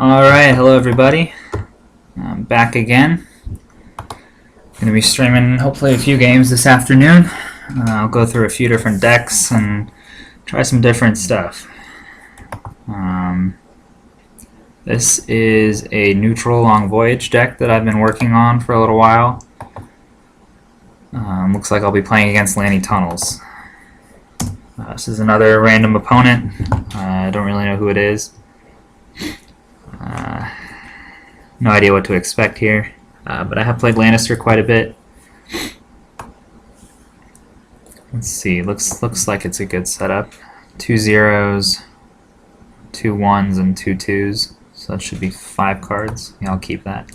Alright, hello everybody. I'm back again. Going to be streaming hopefully a few games this afternoon. I'll go through a few different decks and try some different stuff. This is a neutral long voyage deck that I've been working on for a little while. Looks like I'll be playing against Lanni Tunnels. This is another random opponent. I don't really know who it is. No idea what to expect here, but I have played Lannister quite a bit. Let's see, looks like it's a good setup. 2 zeros, 2 1s, and 2 2s, so that should be 5 cards. Yeah, I'll keep that.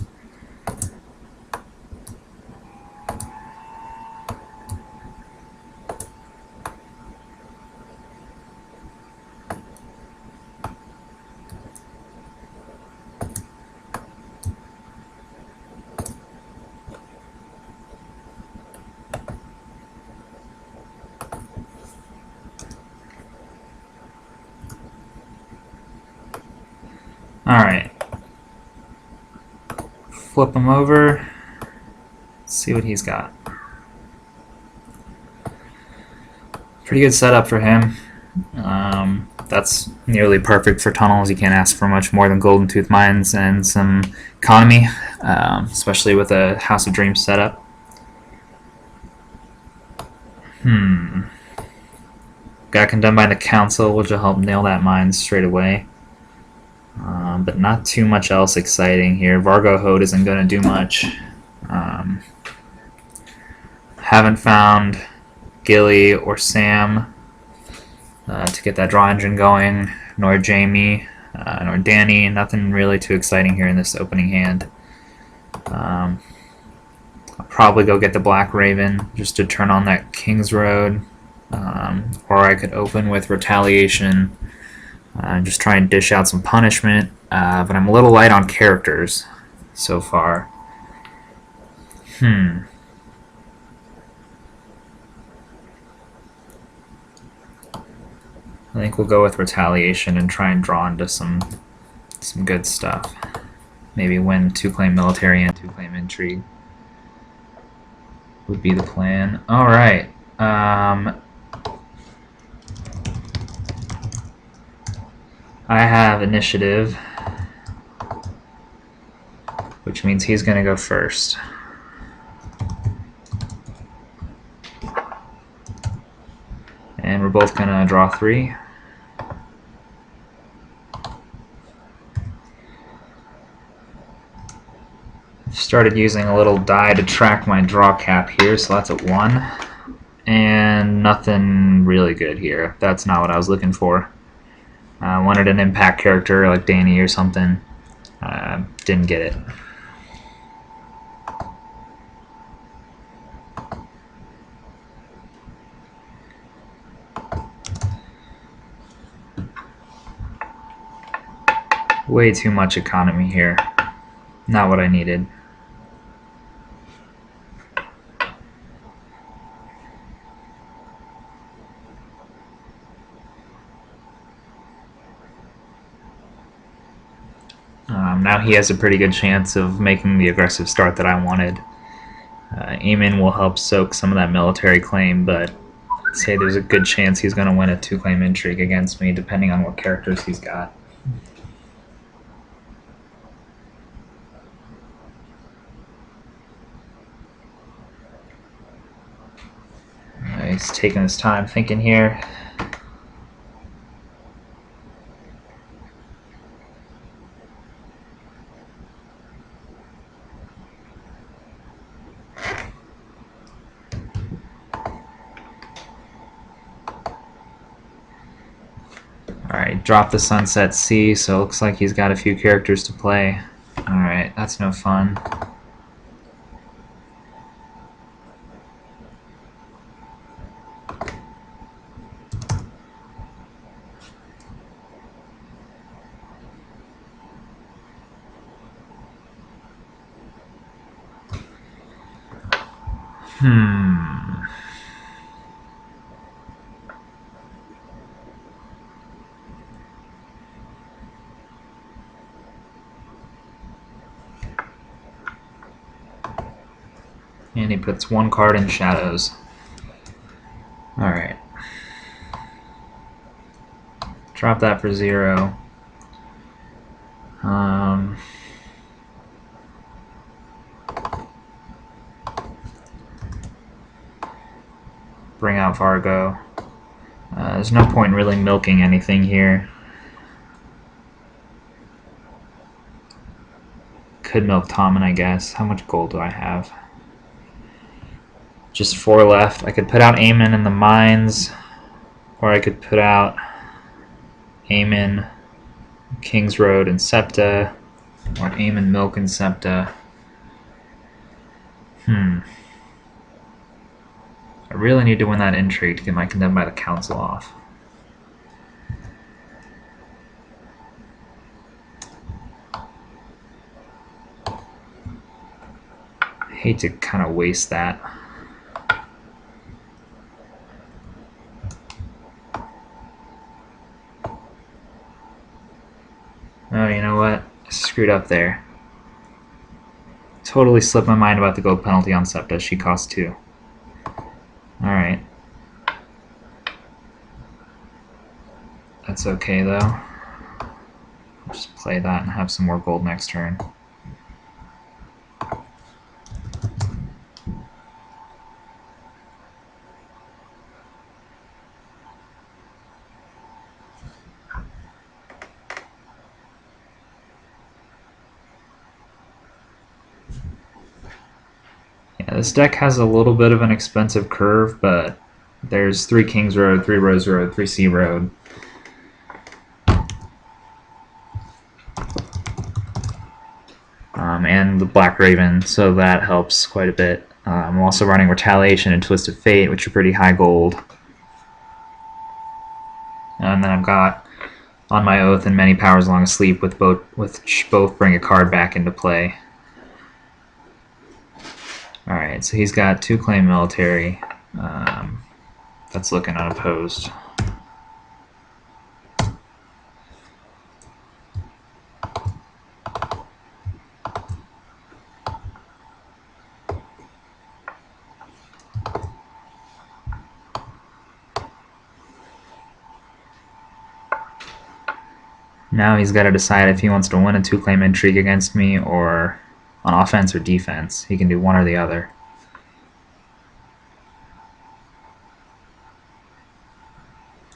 Alright, flip him over, see what he's got. Pretty good setup for him. That's nearly perfect for Tunnels. You can't ask for much more than Golden Tooth Mines and some economy, especially with a House of Dreams setup. Got condemned by the Council, which will help nail that mine straight away. But not too much else exciting here. Vargo Hode isn't going to do much. Haven't found Gilly or Sam to get that draw engine going, nor Jamie, nor Danny. Nothing really too exciting here in this opening hand. I'll probably go get the Black Raven just to turn on that King's Road, or I could open with Retaliation. Just try and dish out some punishment, but I'm a little light on characters so far. I think we'll go with Retaliation and try and draw into some good stuff. Maybe win 2-claim Military and 2-claim Intrigue would be the plan. Alright. I have initiative, which means he's going to go first. And we're both going to draw 3. Started using a little die to track my draw cap here, so that's a 1. And nothing really good here. That's not what I was looking for. I wanted an impact character like Danny or something. Didn't get it. Way too much economy here. Not what I needed. Now he has a pretty good chance of making the aggressive start that I wanted. Eamon will help soak some of that military claim, but I'd say there's a good chance he's going to win a 2-claim Intrigue against me, depending on what characters he's got. He's taking his time thinking here. Alright, drop the Sunset Sea, so it looks like he's got a few characters to play. Alright, that's no fun. And he puts one card in shadows. Alright. Drop that for 0. Bring out Vargo. There's no point in really milking anything here. Could milk Tommen, I guess. How much gold do I have? Just 4 left. I could put out Aemon in the mines, or I could put out Aemon, King's Road, and Septa, or Aemon, Milk, and Septa. I really need to win that intrigue to get my Condemned by the Council off. I hate to kind of waste that. Oh, you know what? I screwed up there. Totally slipped my mind about the gold penalty on Septa. She costs 2. Alright. That's okay, though. I'll just play that and have some more gold next turn. Yeah, this deck has a little bit of an expensive curve, but there's 3 Kings Road, 3 Rose Road, 3 Sea Road. And the Black Raven, so that helps quite a bit. I'm also running Retaliation and Twist of Fate, which are pretty high gold. And then I've got On My Oath and Many Powers Long Asleep, which both bring a card back into play. Alright, so he's got 2 claim military. That's looking unopposed. Now he's got to decide if he wants to win a 2-claim intrigue against me or on offense or defense. He can do one or the other.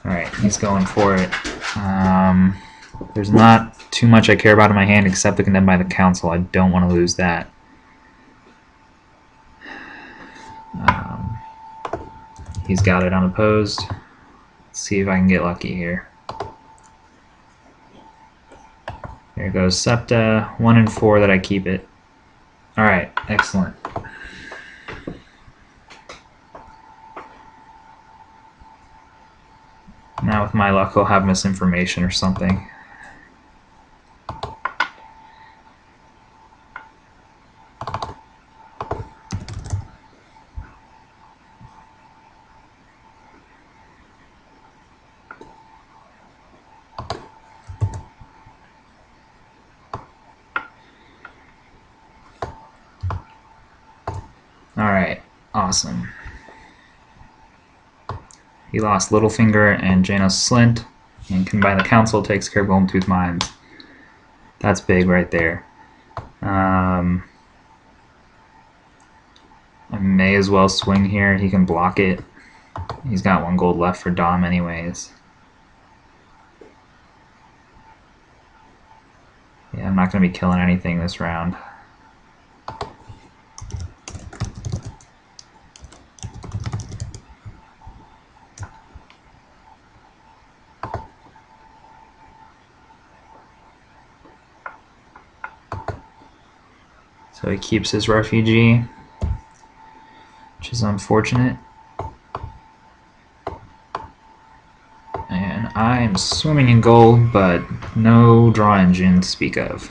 Alright, he's going for it. There's not too much I care about in my hand except the Condemned by the Council. I don't want to lose that. He's got it unopposed. Let's see if I can get lucky here. There goes Septa. 1 and 4 that I keep it. Alright, excellent. Now with my luck, he'll have misinformation or something. Alright, awesome. He lost Littlefinger and Janos Slint, and Condemned by the Council takes care of Golden Tooth Mines. That's big right there. I may as well swing here. He can block it. He's got 1 gold left for Dom anyways. Yeah, I'm not going to be killing anything this round. So he keeps his refugee, which is unfortunate. And I'm swimming in gold, but no draw engine to speak of.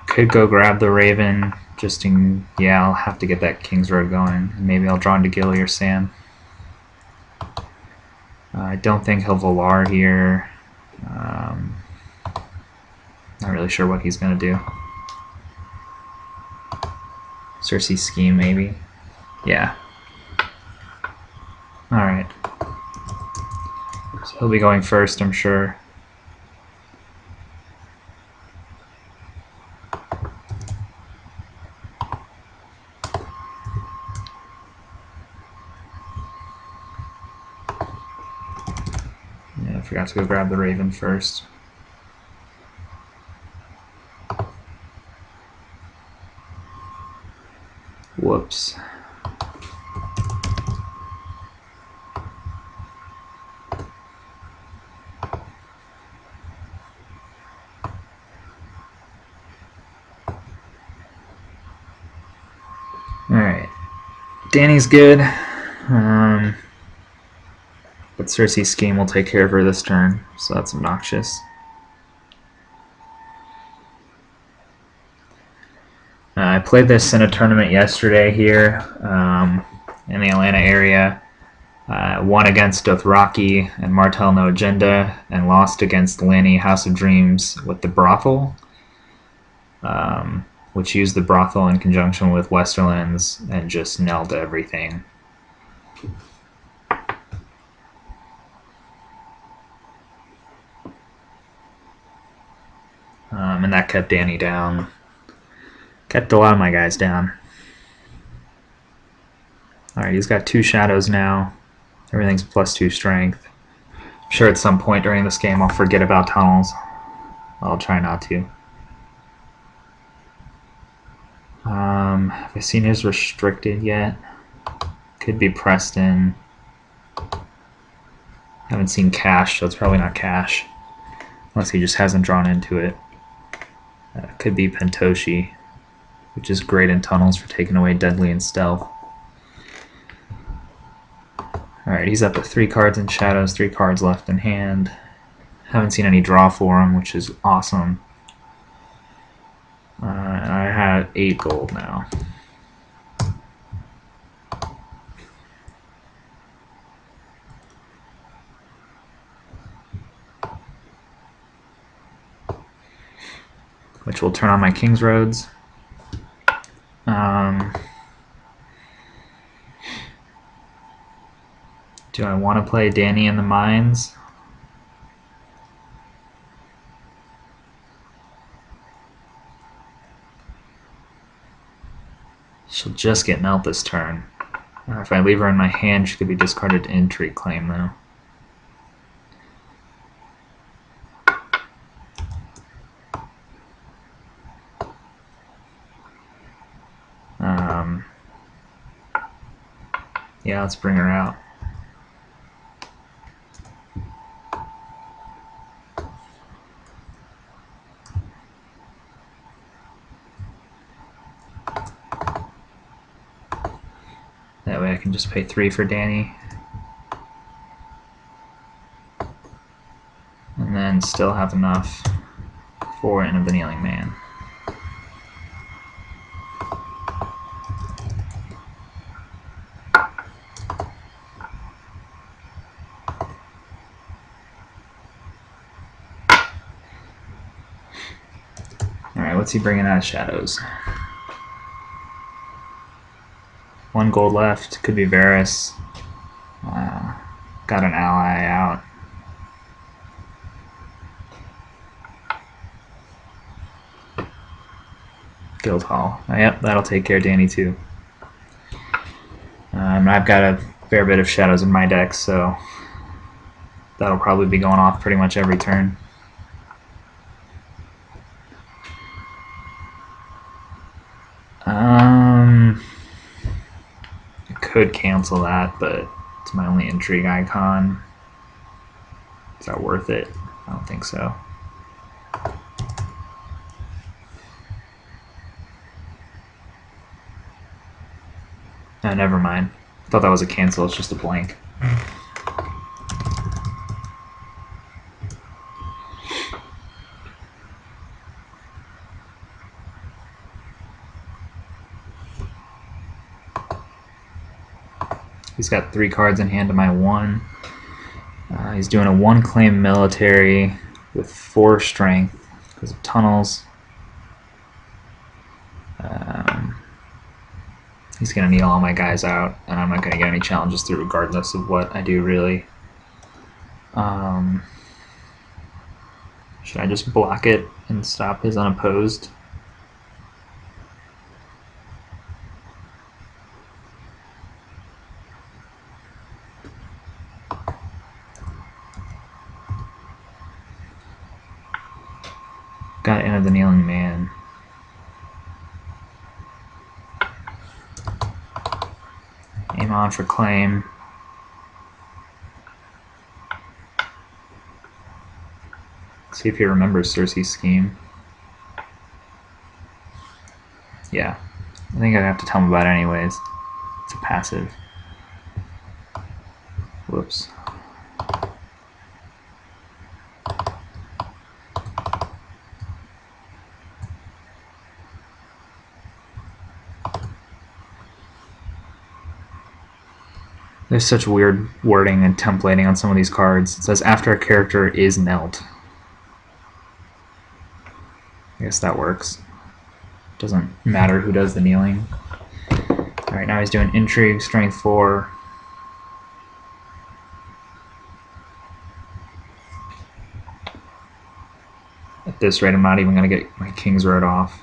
Could go grab the Raven, just in, yeah, I'll have to get that King's Road going. Maybe I'll draw into Gilly or Sam. I don't think he'll Valar here. Not really sure what he's going to do. Cersei scheme, maybe. Yeah. Alright. So he'll be going first, I'm sure. Yeah, I forgot to go grab the Raven first. Whoops. Alright. Dany's good. But Cersei's scheme will take care of her this turn, so that's obnoxious. I played this in a tournament yesterday here in the Atlanta area. Won against Dothraki and Martell No Agenda, and lost against Lanni House of Dreams with the Brothel, which used the Brothel in conjunction with Westerlands and just nailed everything. And that kept Dany down. Kept a lot of my guys down. Alright, he's got 2 shadows now. Everything's +2 strength. I'm sure at some point during this game I'll forget about tunnels. I'll try not to. Have I seen his restricted yet? Could be Preston. Haven't seen Cash, so it's probably not Cash. Unless he just hasn't drawn into it. Could be Pentoshi, which is great in tunnels for taking away Deadly and Stealth. Alright, he's up to 3 cards in shadows, 3 cards left in hand. Haven't seen any draw for him, which is awesome. And I have 8 gold now. Which will turn on my King's Roads. Do I want to play Dany in the Mines? She'll just get Melt this turn. If I leave her in my hand, she could be discarded to Intrigue Claim, though. Yeah, let's bring her out. That way I can just pay 3 for Dany. And then still have enough for an Annealing Man. Alright, what's he bringing out of shadows? 1 gold left. Could be Varys. Got an ally out. Guildhall. Yep, that'll take care of Dany too. I've got a fair bit of shadows in my deck, so that'll probably be going off pretty much every turn. I could cancel that, but it's my only intrigue icon. Is that worth it? I don't think so. Never mind. I thought that was a cancel, it's just a blank. He's got 3 cards in hand to my 1. He's doing a 1-claim military with 4 strength because of tunnels. He's going to kneel all my guys out, and I'm not going to get any challenges through regardless of what I do, really. Should I just block it and stop his unopposed? Got Inn of the Kneeling Man. Aim on for claim. See if he remembers Cersei's scheme. Yeah, I think I'd have to tell him about it anyways. It's a passive. Whoops. There's such weird wording and templating on some of these cards. It says after a character is knelt. I guess that works. Doesn't matter who does the kneeling. Alright, now he's doing intrigue, strength 4. At this rate, I'm not even going to get my King's Road off.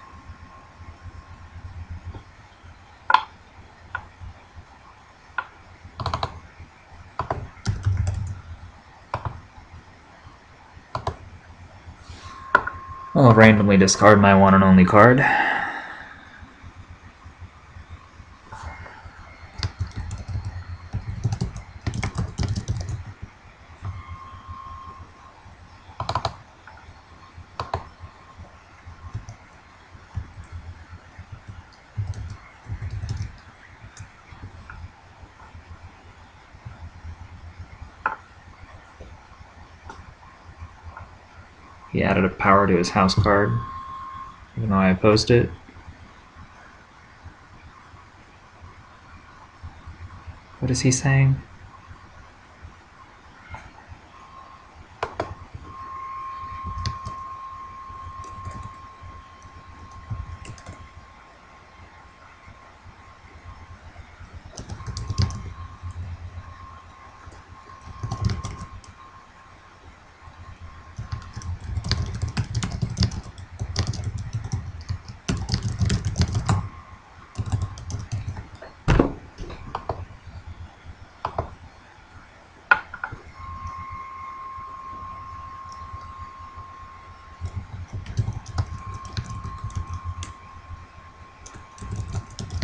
I'll randomly discard my one and only card. He added a power to his house card, even though I opposed it. What is he saying?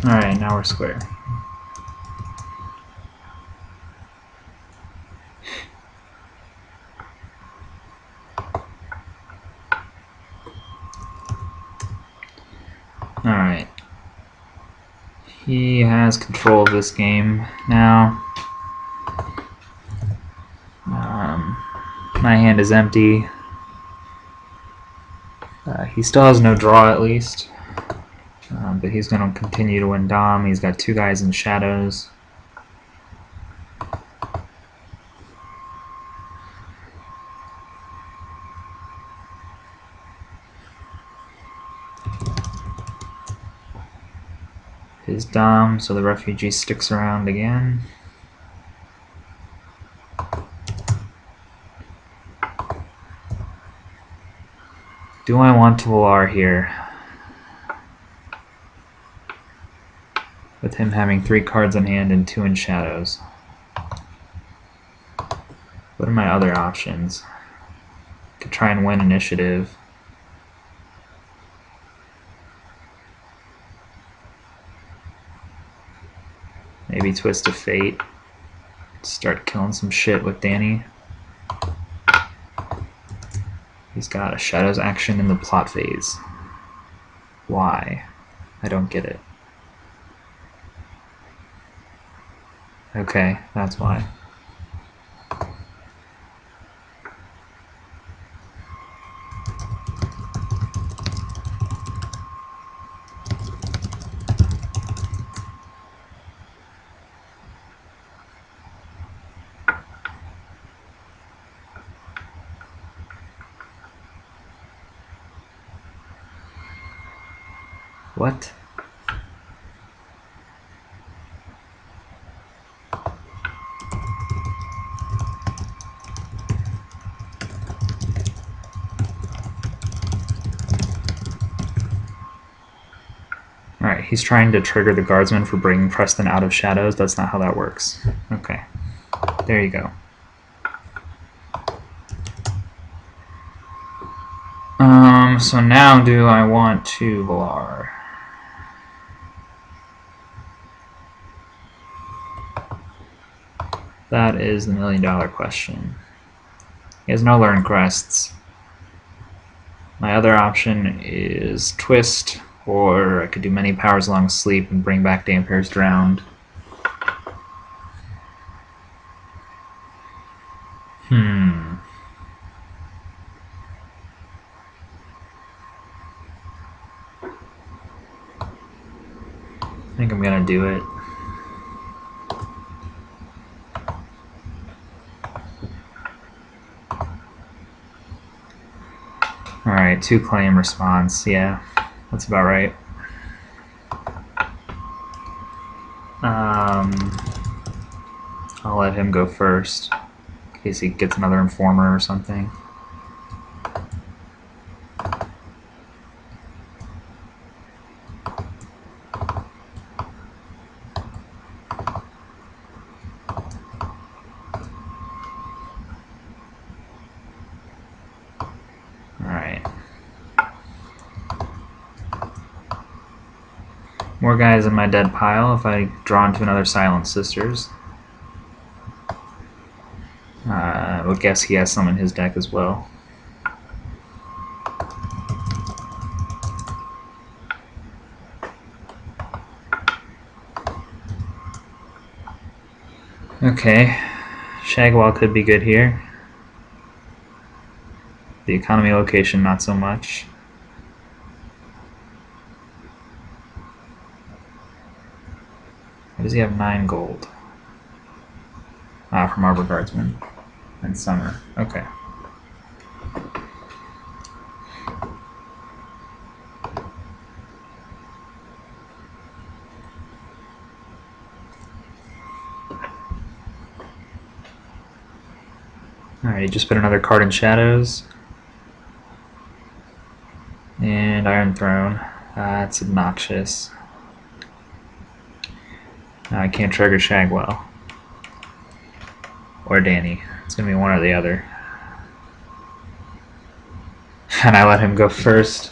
Alright, now we're square. Alright. He has control of this game now. My hand is empty. He still has no draw, at least. But he's going to continue to win Dom. He's got 2 guys in shadows. His Dom, so the refugee sticks around again. Do I want to Valar here? With him having 3 cards in hand and 2 in shadows. What are my other options? Could try and win initiative. Maybe Twist of Fate. Start killing some shit with Danny. He's got a Shadows action in the plot phase. Why? I don't get it. Okay, that's why. What? Alright, he's trying to trigger the guardsman for bringing Preston out of shadows. That's not how that works. Okay. There you go. So now do I want to Valar? That is the million-dollar question. He has no learn crests. My other option is Twist, or I could do many powers long sleep and bring back Dampire's Drowned. I think I'm gonna do it. Alright, 2 claim response. Yeah, that's about right. I'll let him go first, in case he gets another Informer or something. Alright. More guys in my dead pile if I draw into another Silent Sisters. I would guess he has some in his deck as well. Okay, Shagwall could be good here. The economy location, not so much. Why does he have 9 gold? From Arbor Guardsman and Summer. Okay. Alright, he just put another card in Shadows. And Iron Throne. That's obnoxious. I can't trigger Shagwell. Or Danny. It's going to be one or the other. And I let him go first.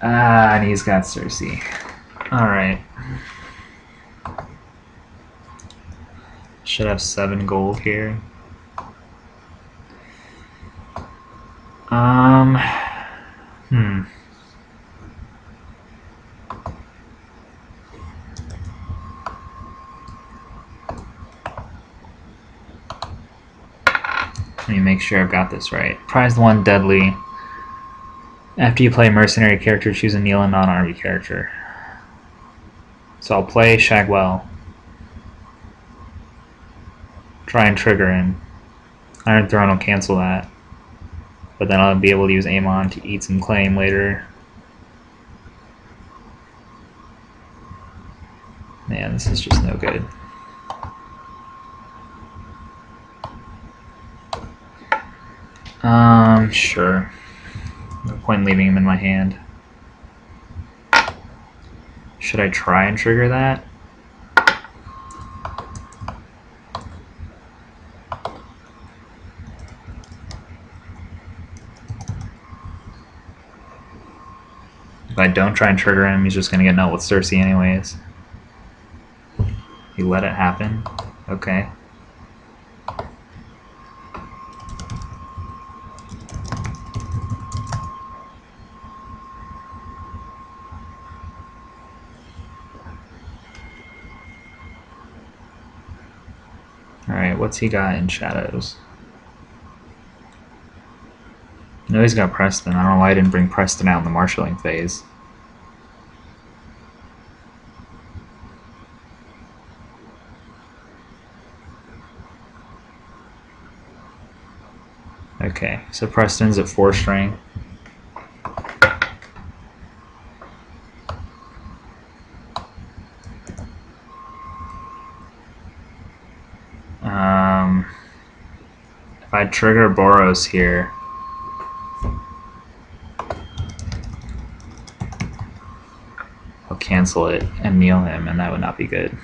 And he's got Cersei. Alright. Should have 7 gold here. Let me make sure I've got this right. Prize 1 deadly. After you play a mercenary character, choose a Neil and non-army character. So I'll play Shagwell. Try and trigger him. Iron Throne will cancel that. But then I'll be able to use Aemon to eat some claim later. Man, this is just no good. Sure. No point in leaving him in my hand. Should I try and trigger that? If I don't try and trigger him, he's just going to get null with Cersei anyways. He let it happen. Okay. Alright, what's he got in Shadows? No, he's got Preston. I don't know why I didn't bring Preston out in the marshalling phase. Okay, so Preston's at 4 string. I trigger Boros here, I'll cancel it and kneel him, and that would not be good.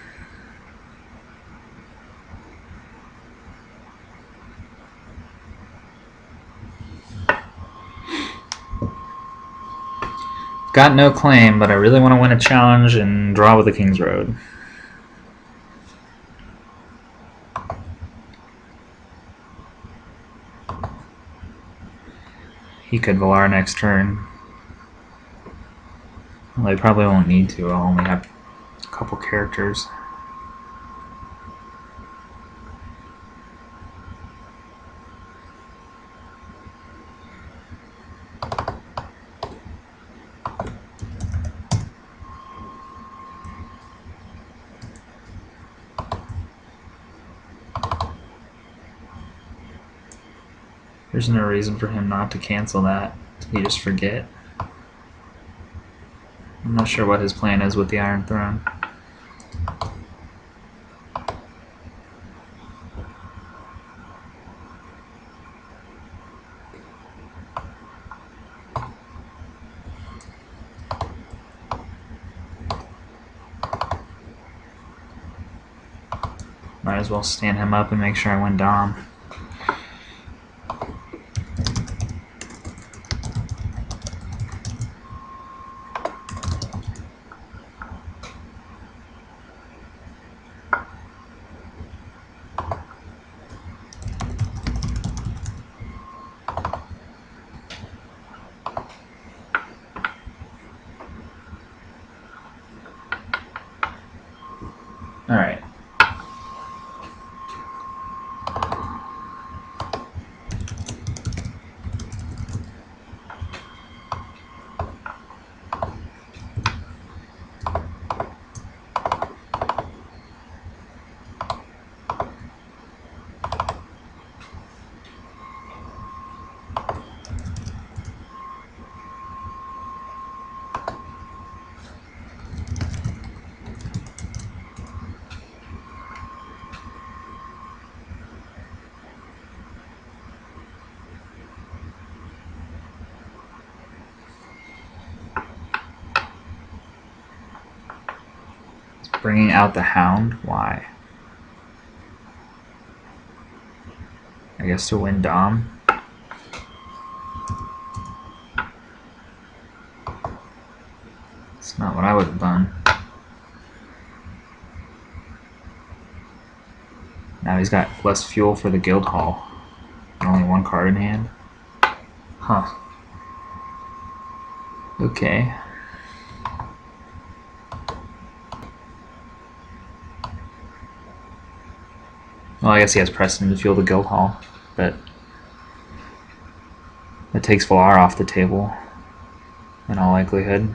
Got no claim, but I really want to win a challenge and draw with the King's Road. He could Valar next turn. Well, I probably won't need to. I'll only have a couple characters. There's no reason for him not to cancel that. Did he just forget? I'm not sure what his plan is with the Iron Throne. Might as well stand him up and make sure I win Dom. Alright. Bringing out the Hound? Why? I guess to win Dom. It's not what I would have done. Now he's got less fuel for the guild hall. Only one card in hand. Huh. Okay. Well, I guess he has Preston to fuel the guild hall, but that takes Valar off the table in all likelihood.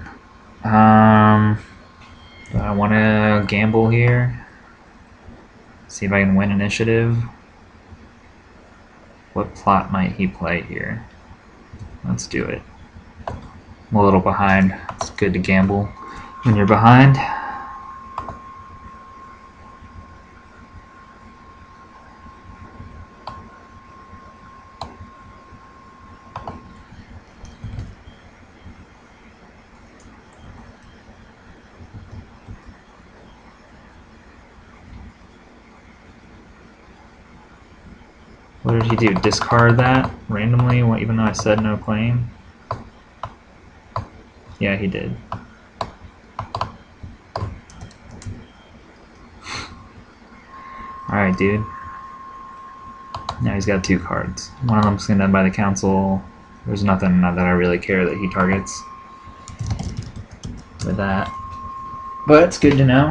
Do I want to gamble here? See if I can win initiative. What plot might he play here? Let's do it. I'm a little behind. It's good to gamble when you're behind. What did he do? Discard that randomly, even though I said no claim? Yeah, he did. Alright, dude. Now he's got 2 cards. One of them's gonna by the council. There's nothing that I really care that he targets with that. But it's good to know.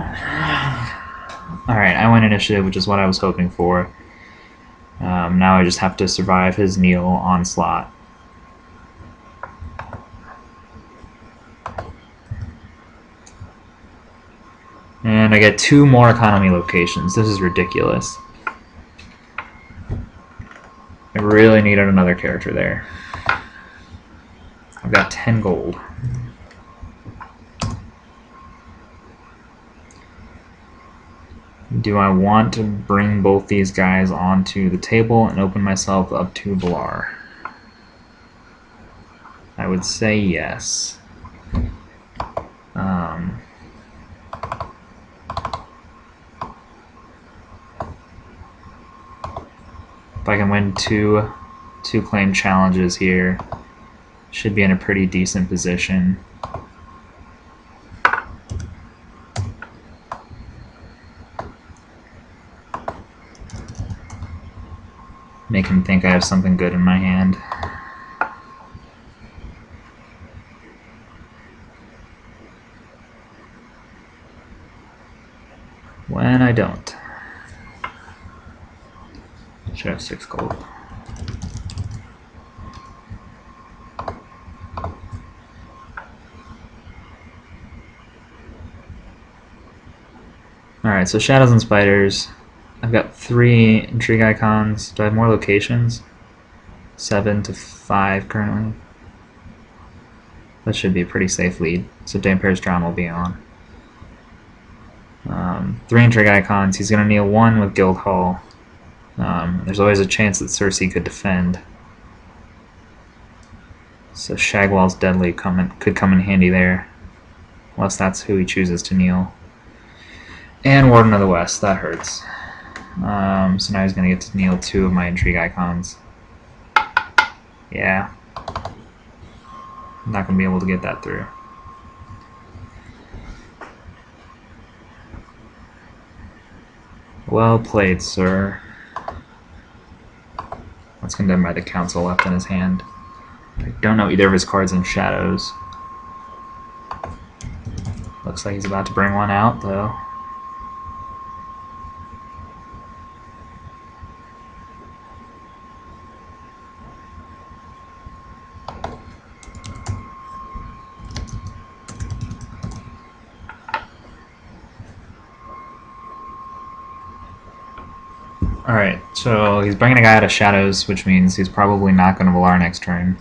Alright, I win initiative, which is what I was hoping for. Now I just have to survive his Neil onslaught. And I get 2 more economy locations. This is ridiculous. I really needed another character there. I've got 10 gold. Do I want to bring both these guys onto the table and open myself up to Valar? I would say yes. If I can win two claim challenges here, should be in a pretty decent position. Make him think I have something good in my hand. When I don't. Should have 6 gold. Alright, so Shadows and Spiders. I've got 3 intrigue icons. Do I have more locations? 7 to 5 currently. That should be a pretty safe lead. So Damper's Drown will be on. 3 intrigue icons. He's going to kneel 1 with Guildhall. There's always a chance that Cersei could defend. So Shagwall's Deadly could come in handy there. Unless that's who he chooses to kneel. And Warden of the West. That hurts. So now he's going to get to kneel 2 of my intrigue icons. Yeah. I'm not going to be able to get that through. Well played, sir. That's condemned by the council left in his hand. I don't know either of his cards in Shadows. Looks like he's about to bring one out, though. Alright, so he's bringing a guy out of Shadows, which means he's probably not going to Valar next turn.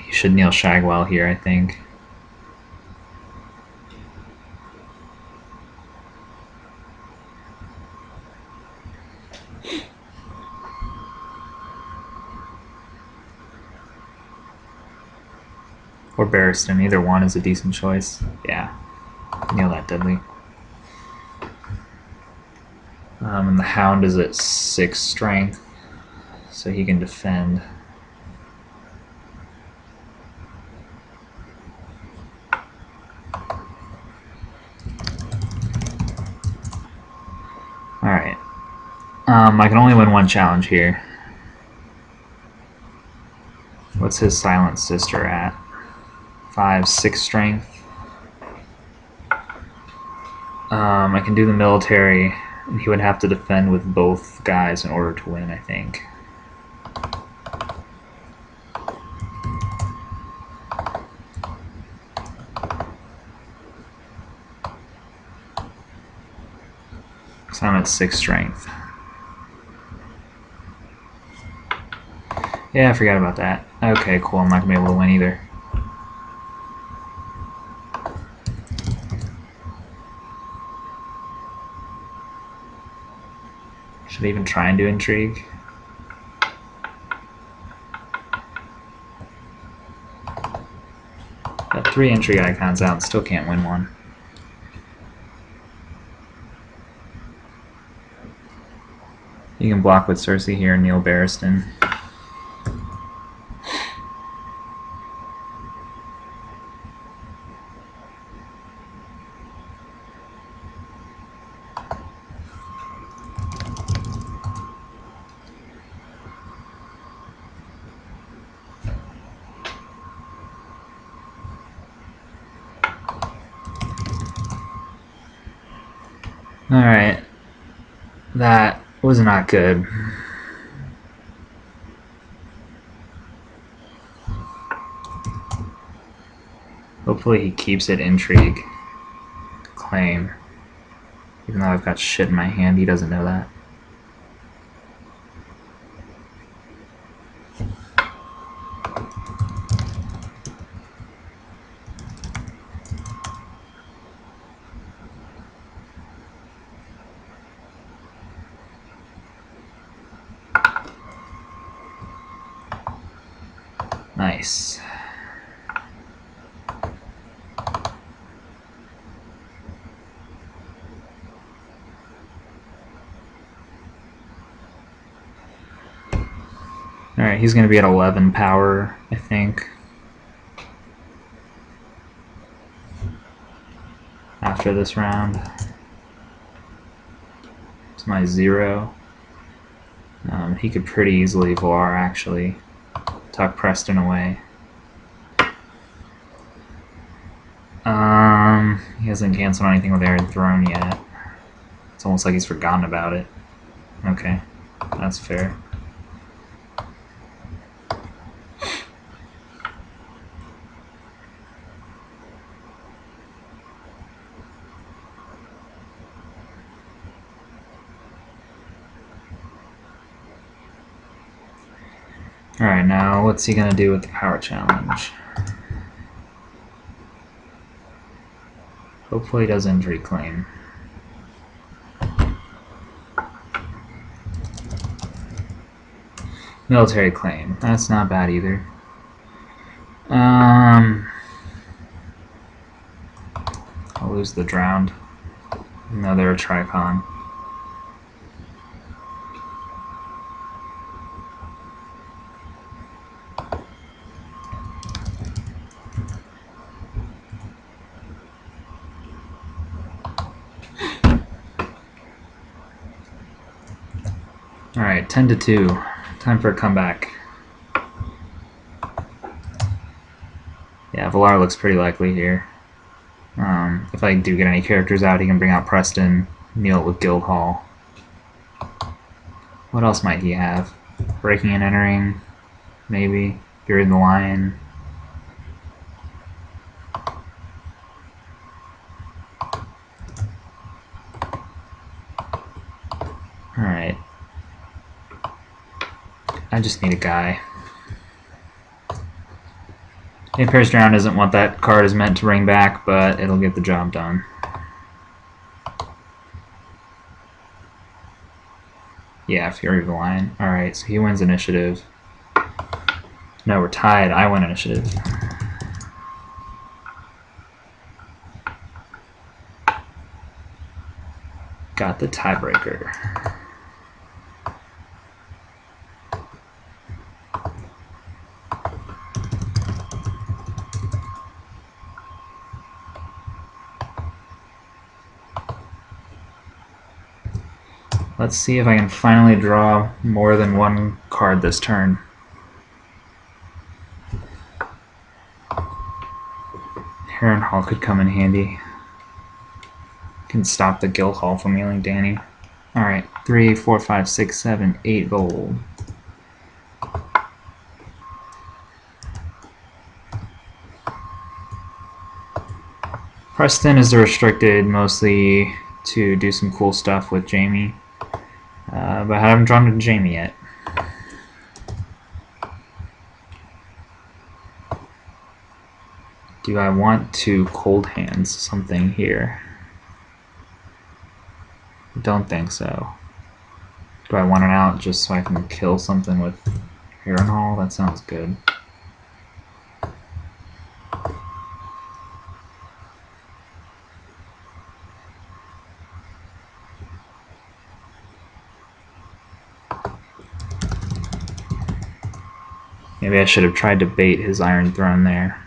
He should kneel Shagwell here, I think. Or Barristan, either one is a decent choice. Yeah, kneel that Deadly. And the Hound is at 6 strength, so he can defend. Alright. I can only win 1 challenge here. What's his Silent Sister at? 5, 6 strength. I can do the military. He would have to defend with both guys in order to win, I think. So I'm at 6 strength. Yeah, I forgot about that. Okay, cool. I'm not going to be able to win either. Should I even try and do Intrigue? Got 3 Intrigue icons out and still can't win one. You can block with Cersei here and kneel Barristan. Alright. That was not good. Hopefully he keeps it Intrigue. Claim. Even though I've got shit in my hand, he doesn't know that. Nice. Alright, he's going to be at 11 power, I think. After this round. It's my 0. He could pretty easily Valar, actually. Tuck Preston away. He hasn't canceled anything with Iron Throne yet. It's almost like he's forgotten about it. Okay, that's fair. Alright, now what's he going to do with the power challenge? Hopefully he does injury claim. Military claim. That's not bad either. I'll lose the drowned. Another Tricon. Alright, 10-2. Time for a comeback. Yeah, Valar looks pretty likely here. If I do get any characters out, he can bring out Preston, kneel with Guildhall. What else might he have? Breaking and Entering, maybe. Fury the Lion. Alright. I just need a guy. Impairs Drown isn't what that card is meant to bring back, but it'll get the job done. Yeah, Fury of the Lion. Alright, so he wins initiative. No, we're tied. I win initiative. Got the tiebreaker. Let's see if I can finally draw more than one card this turn. Harrenhal could come in handy. Can stop the Guildhall from healing Danny. Alright, 3, 4, 5, 6, 7, 8 gold. Preston is restricted mostly to do some cool stuff with Jamie. But I haven't drawn to Jamie yet. Do I want to cold hands something here? I don't think so. Do I want it out just so I can kill something with Harrenhal? That sounds good. Maybe I should have tried to bait his Iron Throne there.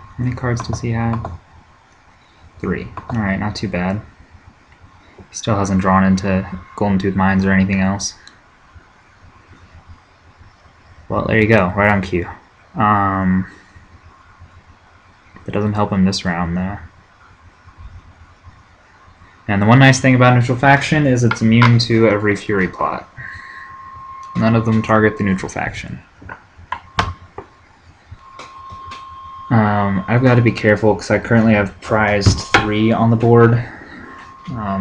How many cards does he have? 3. Alright, not too bad. He still hasn't drawn into Golden Tooth Mines or anything else. Well, there you go, right on cue. That doesn't help him this round, though. And the one nice thing about Neutral Faction is it's immune to every Fury plot. None of them target the neutral faction. I've got to be careful because I currently have prized 3 on the board,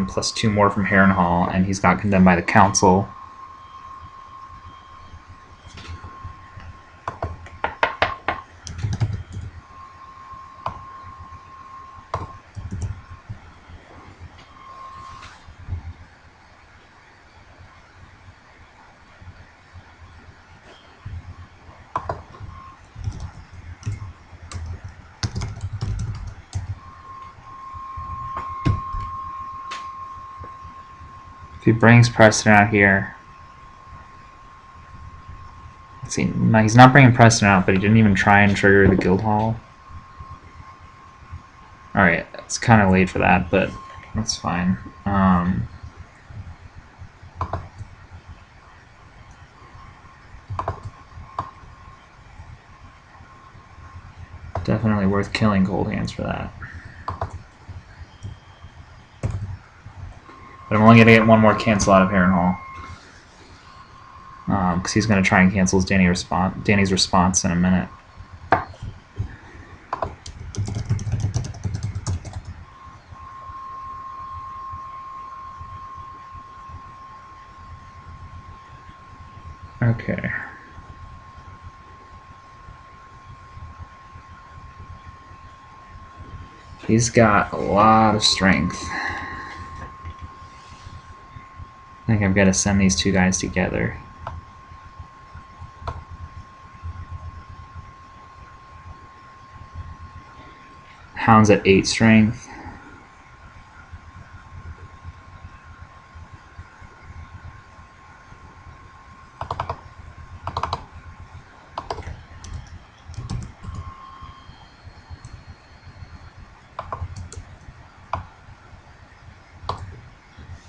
plus 2 more from Harrenhal, and he's got Condemned by the Council. If he brings Preston out here... Let's see, no, he's not bringing Preston out, but he didn't even try and trigger the guild hall. Alright, it's kind of late for that, but that's fine. Definitely worth killing Cold Hands for that. But I'm only going to get one more cancel out of Harrenhal. Because he's going to try and cancel Danny's response in a minute. Okay. He's got a lot of strength. I think I've got to send these two guys together. Hound's at 8 strength.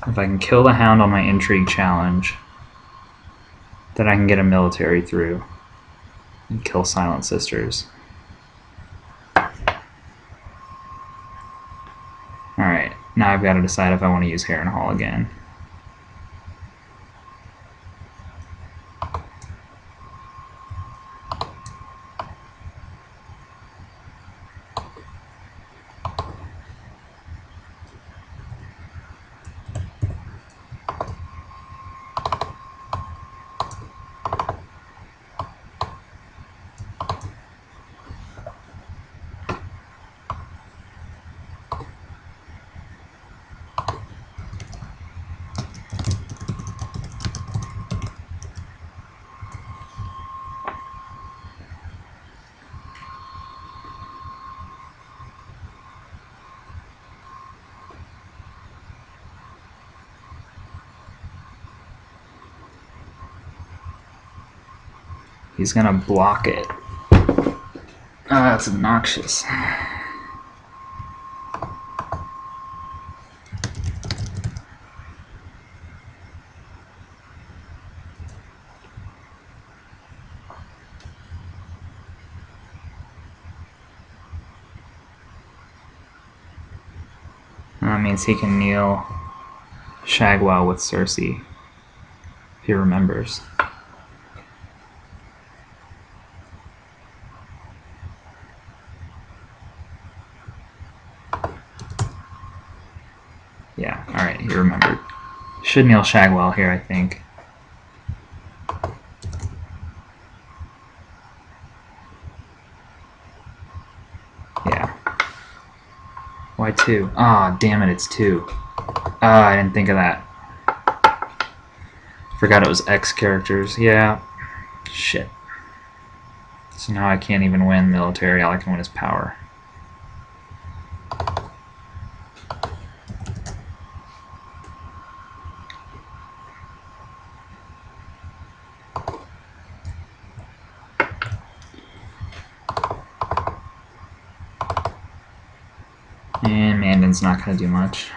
If I can kill the Hound on my Intrigue challenge, then I can get a military through and kill Silent Sisters. Alright, now I've got to decide if I want to use Harrenhal again. He's gonna block it. That's obnoxious. That means he can kneel Shagwell with Cersei, if he remembers. Yeah, alright, he remembered. Should kneel Shagwell here, I think. Yeah. Why 2? Ah, damn it, it's 2. Ah, I didn't think of that. Forgot it was X characters. Yeah. Shit. So now I can't even win military, all I can win is power. And Mandan's not going to do much.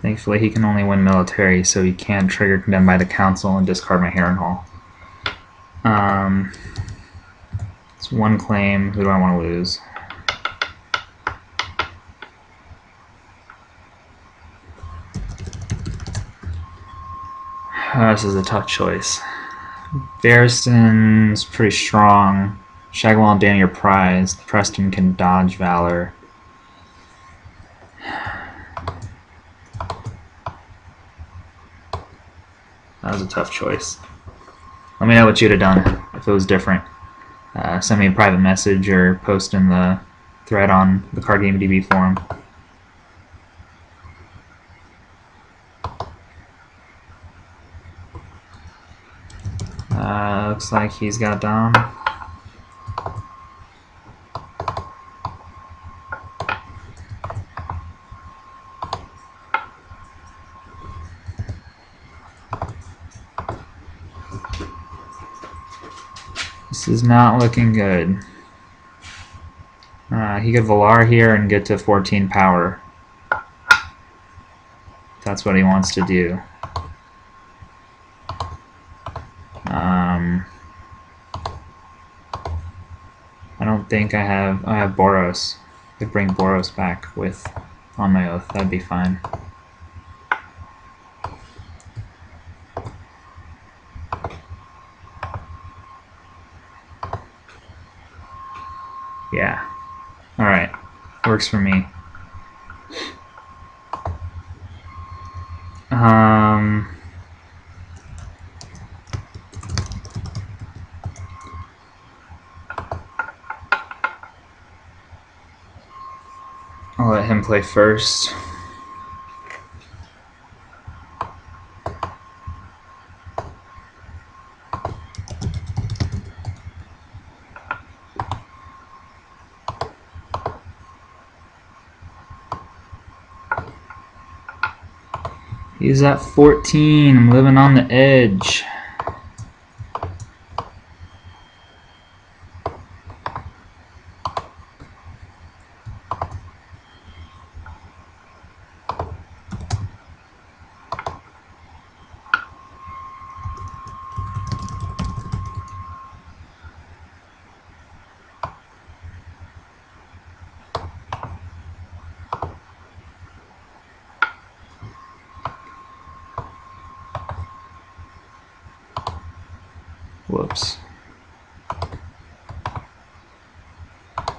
Thankfully, he can only win military, so he can't trigger Condemned by the Council and discard my Harrenhal. It's one claim. Who do I want to lose? This is a tough choice. Barristan's pretty strong. Shagwell and Danny are prized. Preston can dodge Valor. That was a tough choice. Let me know what you'd have done if it was different. Send me a private message or post in the thread on the Card Game DB forum. Looks like he's got Dom. This is not looking good. He could Valar here and get to 14 power. That's what he wants to do. I don't think I have Boros. I could bring Boros back with On My Oath. That'd be fine. Yeah. Alright. Works for me. I'll let him play first. He's at 14. I'm living on the edge. Whoops.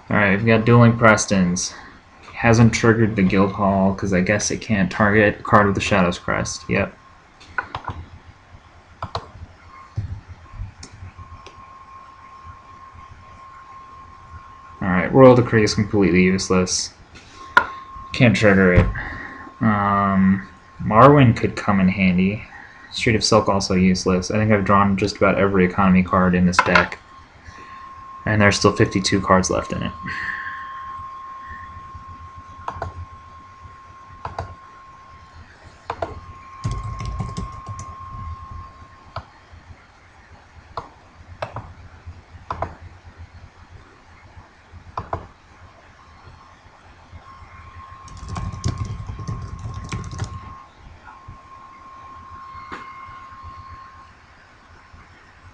Alright, we've got Dueling Prestons. He hasn't triggered the Guild Hall because I guess it can't target a card with the Shadow's Crest. Yep. Alright, Royal Decree is completely useless. Can't trigger it. Marwyn could come in handy. Street of Silk also useless. I think I've drawn just about every economy card in this deck. And there's still 52 cards left in it.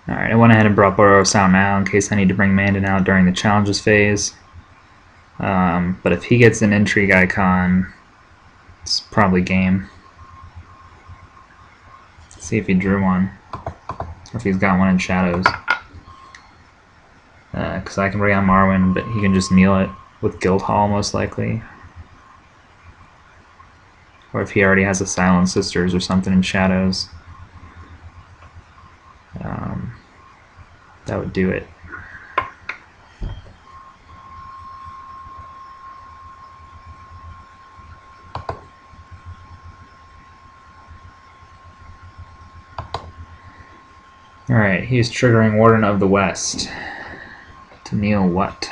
Alright, I went ahead and brought Boros out now in case I need to bring Mandan out during the challenges phase. But if he gets an Intrigue Icon, it's probably game. Let's see if he drew one. Or if he's got one in Shadows. Because I can bring out Marwyn, but he can just kneel it with Guild Hall most likely. Or if he already has a Silent Sisters or something in Shadows. That would do it. Alright, he's triggering Warden of the West. To kneel what?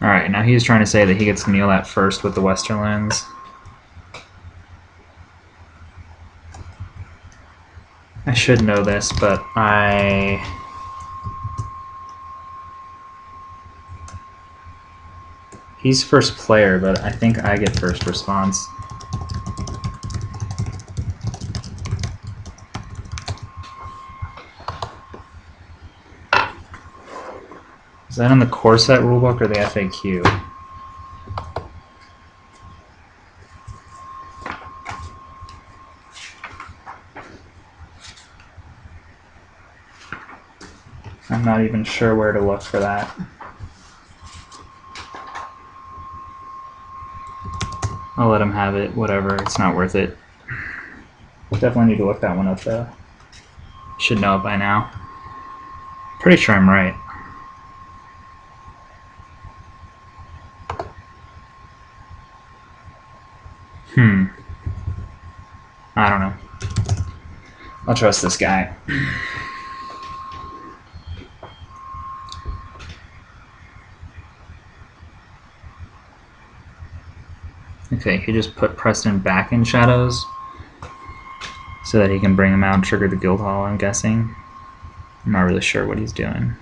Alright, now he's trying to say that he gets to kneel that first with the Westerlands. I should know this, but he's first player, but I think I get first response. Is that in the core set rulebook or the FAQ? I'm not even sure where to look for that. I'll let him have it, whatever, it's not worth it. Definitely need to look that one up, though. Should know it by now. Pretty sure I'm right. I don't know. I'll trust this guy. Okay, he just put Preston back in shadows so that he can bring him out and trigger the guild hall, I'm guessing. I'm not really sure what he's doing.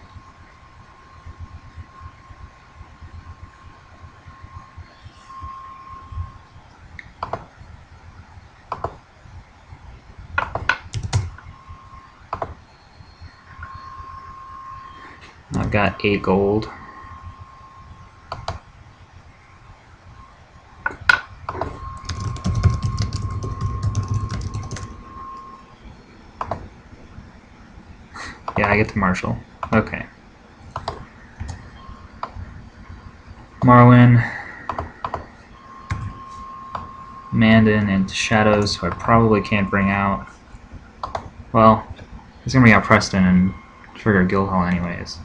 I've got 8 gold. Yeah, I get to Marshall. Okay. Marwyn, Mandan, and Shadows, who I probably can't bring out. Well, he's going to bring out Preston and trigger Guildhall anyways.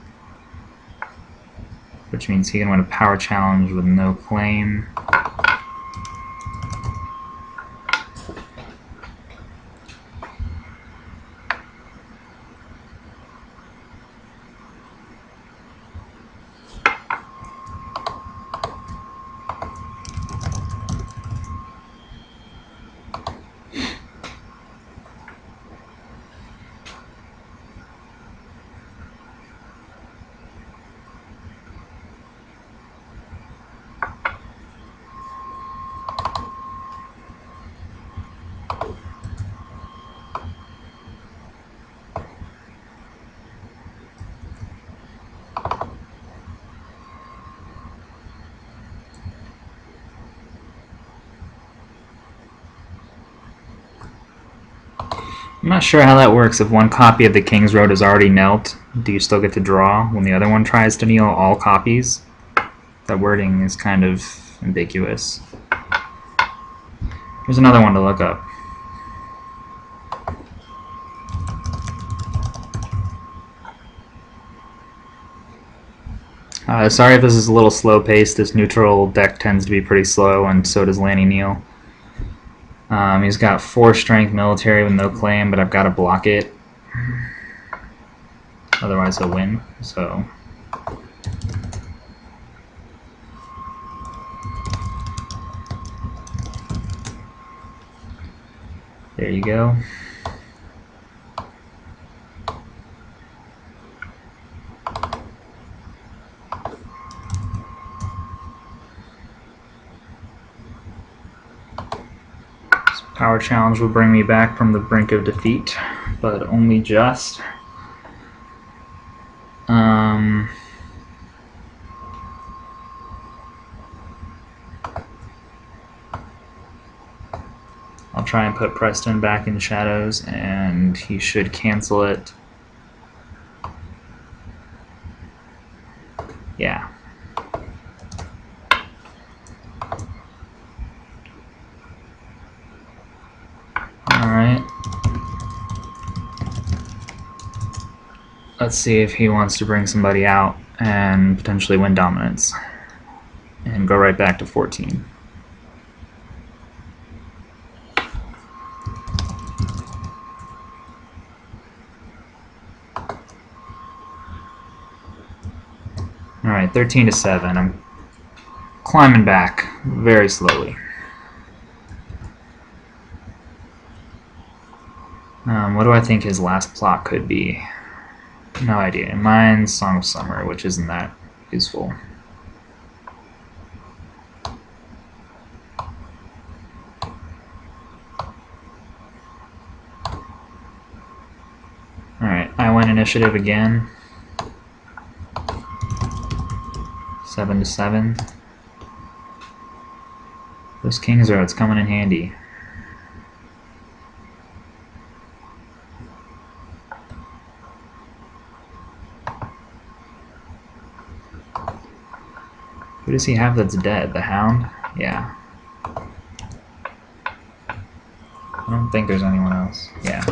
Which means he can win a power challenge with no claim. I'm not sure how that works. If one copy of the King's Road is already knelt, do you still get to draw when the other one tries to kneel all copies? That wording is kind of ambiguous. Here's another one to look up. Sorry if this is a little slow paced. This neutral deck tends to be pretty slow, and so does Lanni Neal. He's got 4 strength military with no claim, but I've got to block it. Otherwise he'll win. So there you go. Power challenge will bring me back from the brink of defeat, but only just. I'll try and put Preston back in shadows, and he should cancel it. Yeah. Alright. Let's see if he wants to bring somebody out and potentially win dominance. And go right back to 14. Alright, 13 to 7. I'm climbing back very slowly. What do I think his last plot could be? No idea. Mine's Song of Summer, which isn't that useful. Alright, I win initiative again. 7 to 7. Those King's Roads coming in handy. Who does he have that's dead? The Hound? Yeah. I don't think there's anyone else. Yeah.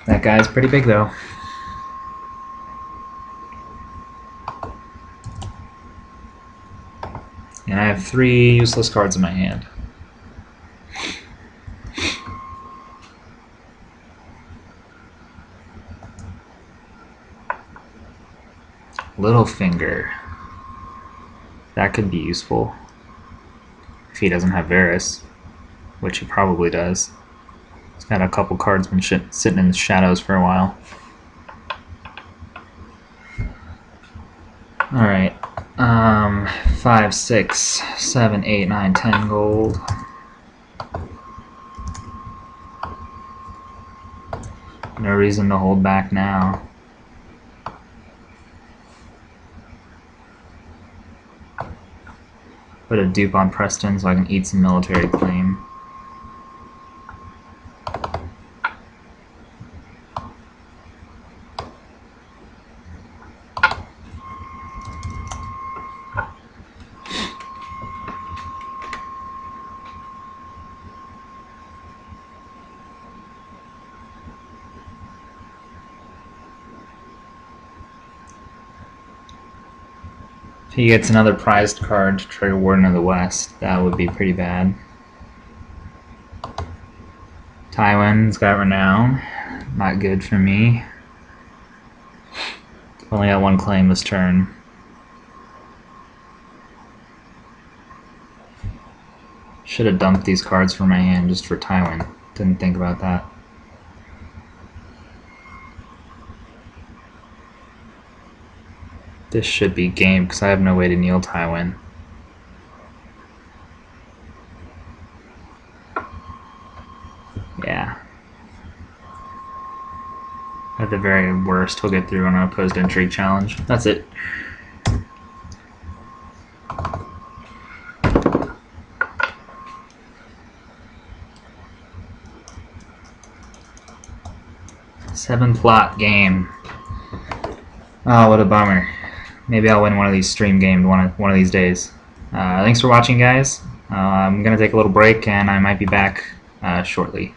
That guy's pretty big, though. And I have 3 useless cards in my hand. Littlefinger. That could be useful. If he doesn't have Varys, which he probably does. He's got a couple cards been sitting in the shadows for a while. Alright. 5, 6, 7, 8, 9, 10 gold. No reason to hold back now. Put a dupe on Preston so I can eat some military claim. If he gets another prized card to trigger Warden of the West, that would be pretty bad. Tywin's got Renown. Not good for me. Only got 1 claim this turn. Should have dumped these cards from my hand just for Tywin. Didn't think about that. This should be game because I have no way to kneel Tywin. Yeah. At the very worst, he'll get through on an opposed intrigue challenge. That's it. Seventh lot game. Oh, what a bummer. Maybe I'll win one of these stream games one of these days. Thanks for watching, guys. I'm going to take a little break, and I might be back shortly.